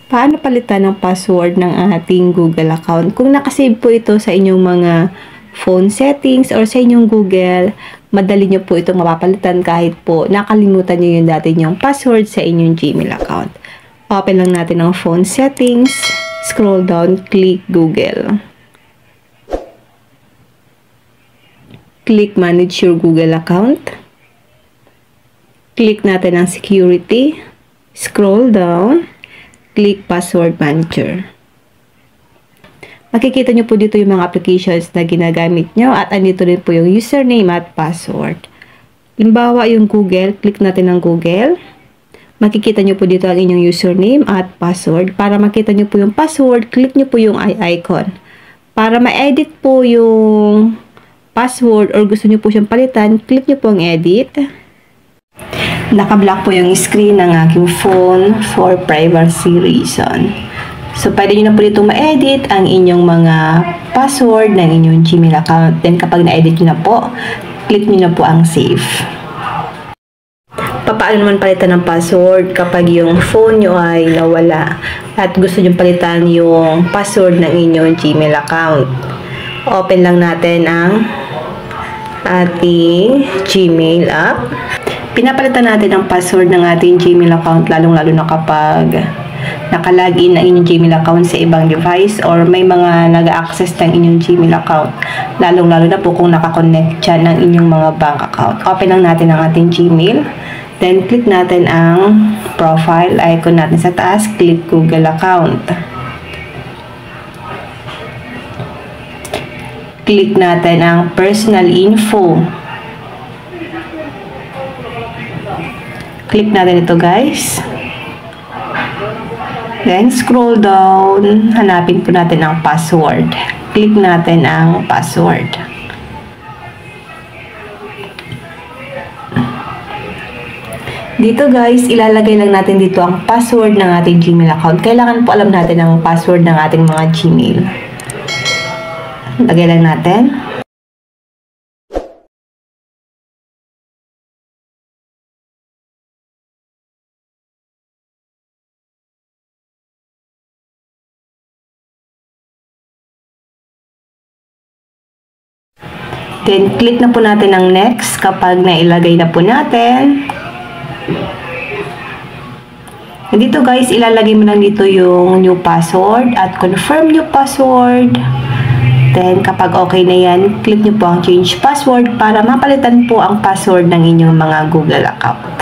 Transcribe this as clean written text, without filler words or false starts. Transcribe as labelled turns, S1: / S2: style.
S1: Paano palitan ng password ng ating Google account? Kung nakasave po ito sa inyong mga phone settings or sa inyong Google, madali nyo po itong mapapalitan kahit po nakalimutan nyo yung dati nyong password sa inyong Gmail account. Open lang natin ang phone settings, scroll down, click Google. Click manage your Google account. Click natin ang security, scroll down, click password manager. Makikita nyo po dito yung mga applications na ginagamit nyo at andito rin po yung username at password. Limbawa yung Google, click natin ang Google. Makikita nyo po dito ang inyong username at password. Para makita nyo po yung password, click nyo po yung icon. Para ma-edit po yung password or gusto nyo po siyang palitan, click nyo po ang edit. Naka-block po yung screen ng aking phone for privacy reason. So, pwede nyo na po dito ma-edit ang inyong mga password ng inyong Gmail account. Then, kapag na-edit nyo na po, click nyo na po ang save. Paano naman palitan ng password kapag yung phone nyo ay nawala at gusto nyo palitan yung password ng inyong Gmail account? Open lang natin ang ating Gmail app. Pinapalitan natin ang password ng ating Gmail account lalong-lalo na kapag nakalagin ang inyong Gmail account sa ibang device or may mga nag-access ng inyong Gmail account. Lalong-lalo na po kung nakakonect dyan ng inyong mga bank account. Open lang natin ang ating Gmail. Then, click natin ang profile icon natin sa taas. Click Google account. Click natin ang personal info. Click natin ito, guys. Then, scroll down. Hanapin po natin ang password. Click natin ang password. Dito, guys, ilalagay lang natin dito ang password ng ating Gmail account. Kailangan po alam natin ang password ng ating mga Gmail. Lagay lang natin. Then, click na po natin ang next kapag nailagay na po natin. And dito, guys, ilalagay mo lang dito yung new password at confirm new password. Then, kapag okay na yan, click nyo po ang change password para mapalitan po ang password ng inyong mga Google account.